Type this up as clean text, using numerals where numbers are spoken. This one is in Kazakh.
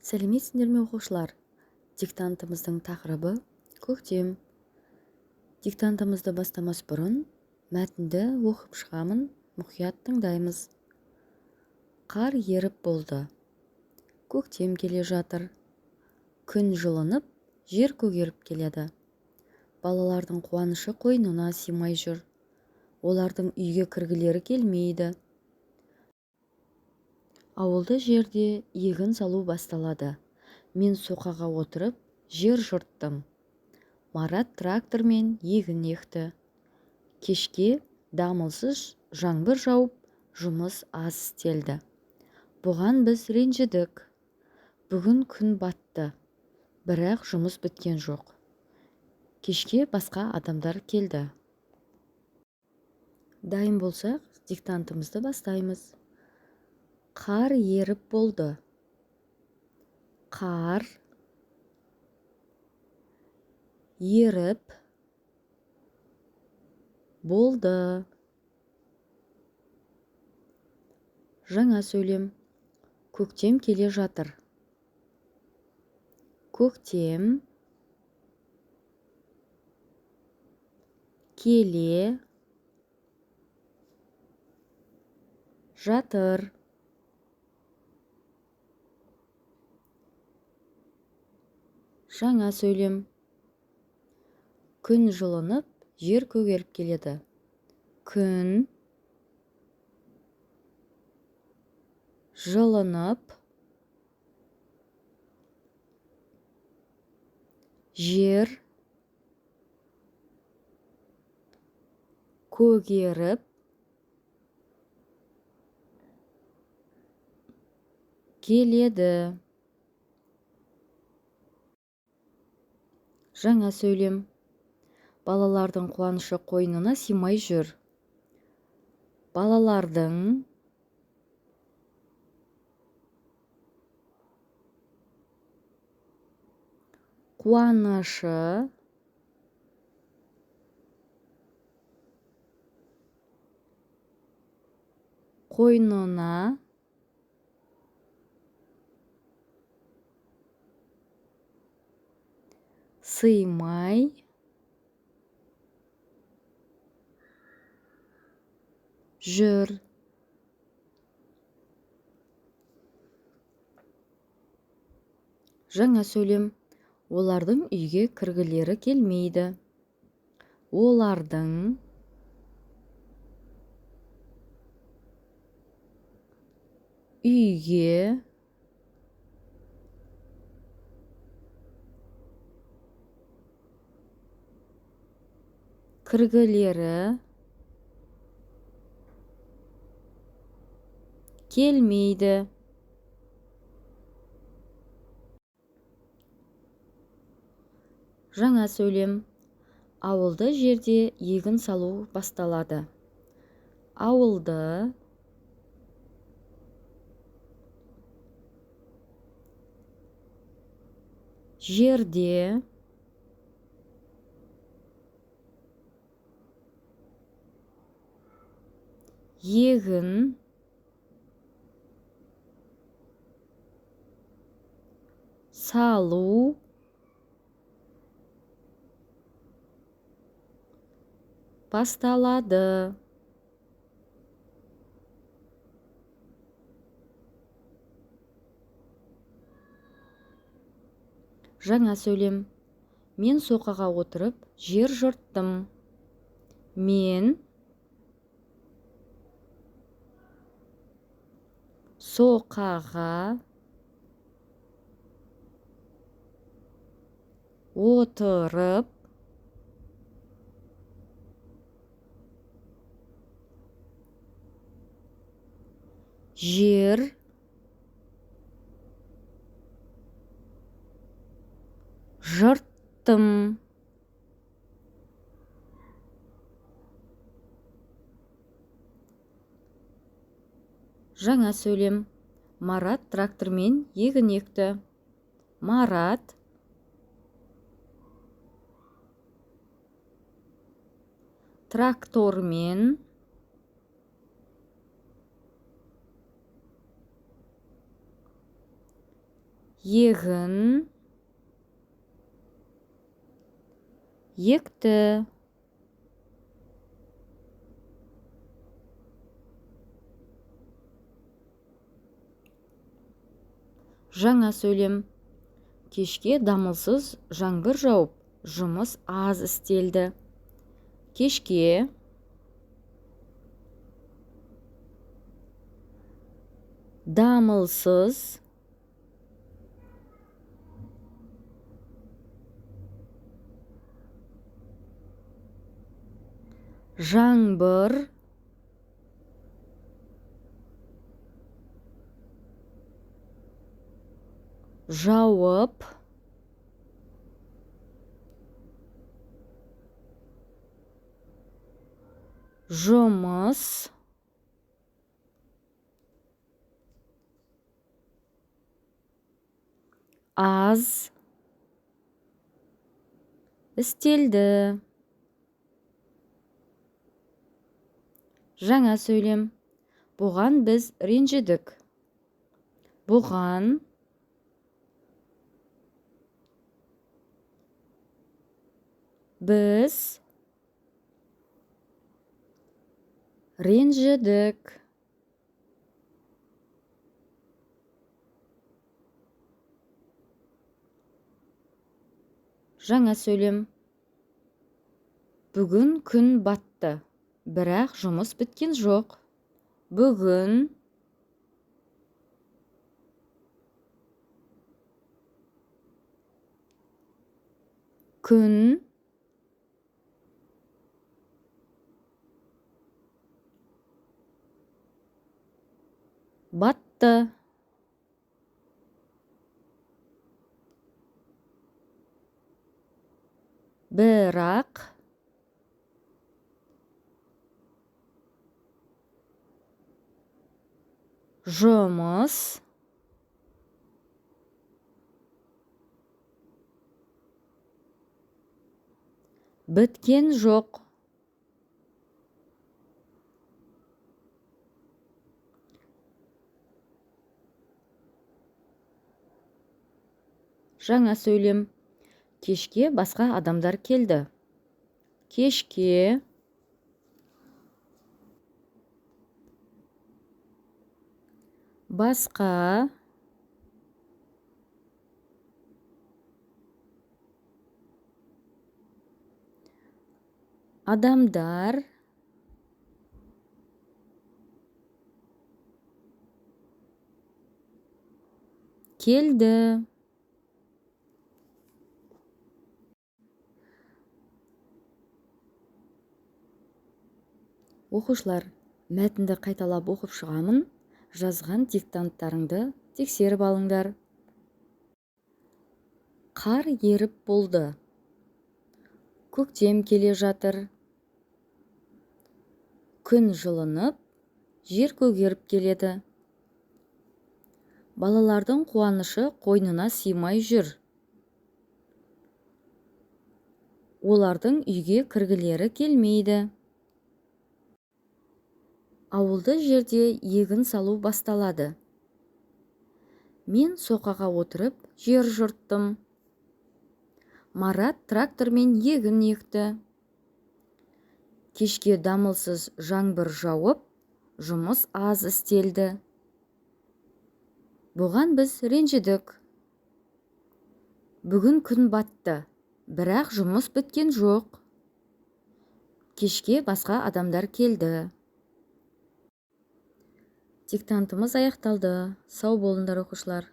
Сәлеметсіңдер ме оқушылар? Диктантымыздың тақырыбы көктем. Диктантымызды бастамас бұрын мәтінді оқып шығамын, мұқият тыңдаймыз. Қар еріп болды. Көктем келе жатыр. Күн жылынып, жер көгеріп келеді. Балалардың қуанышы қойнына сыймай жүр. Олардың үйге кіргілері келмейді. Ауылды жерде егін салу басталады. Мен соқаға отырып, жер жырттым. Марат трактормен егін екті. Кешке дамылсыз жаңбыр жауып, жұмыс аз істелді. Бұған біз ренжідік. Бүгін күн батты, бірақ жұмыс біткен жоқ. Кешке басқа адамдар келді. Дайын болсақ, диктантымызды бастаймыз. Қар еріп болды. Қар еріп болды. Жаңа сөйлем. Көктем келе жатыр. Көктем келе жатыр. Жаңа сөйлем. Күн жылынып, жер көгеріп келеді. Күн жылынып, жер көгеріп келеді. Жаңа сөйлем. Балалардың қуанышы қойнына сыймай жүр. Балалардың қуанышы қойнына сыймай жүр. Жаңа сөйлем. Олардың үйге кіргілері келмейді. Олардың үйге кіргілері келмейді. Жаңа сөйлем. Ауылды жерде егін салу басталады. Ауылды жерде егін салу басталады. Жаңа сөйлем. Мен соқаға отырып, жер жырттым. Мен соқаға отырып, жер жырттым. Жаңа сөйлем. Марат трактормен егін екті. Марат трактормен егін, екті. Жаңа сөйлем. Кешке дамылсыз жаңбыр жауып, жұмыс аз істелді. Кешке дамылсыз жаңбыр жауып, жұмыс аз істелді. Жаңа сөйлем. Бұған біз ренжідік. Бұған біз ренжідік. Жаңа сөйлем. Бүгін күн батты, бірақ жұмыс біткен жоқ. Бүгін күн батты, бірақ жұмыс біткен жоқ. Жаңа сөйлем. Кешке басқа адамдар келді. Кешке басқа адамдар келді. Оқушылар, мәтінді қайталап оқып шығамын. Жазған диктанттарыңды тексеріп алыңдар. Қар еріп болды. Көктем келе жатыр. Күн жылынып, жер көгеріп келеді. Балалардың қуанышы қойнына сыймай жүр. Олардың үйге кіргілері келмейді. Ауылды жерде егін салу басталады. Мен соқаға отырып жер жырттым. Марат трактормен егін екті. Кешке дамылсыз жаңбыр жауып, жұмыс аз істелді. Бұған біз ренжідік. Бүгін күн батты, бірақ жұмыс біткен жоқ. Кешке басқа адамдар келді. Диктантымыз аяқталды. Сау болыңдар оқушылар.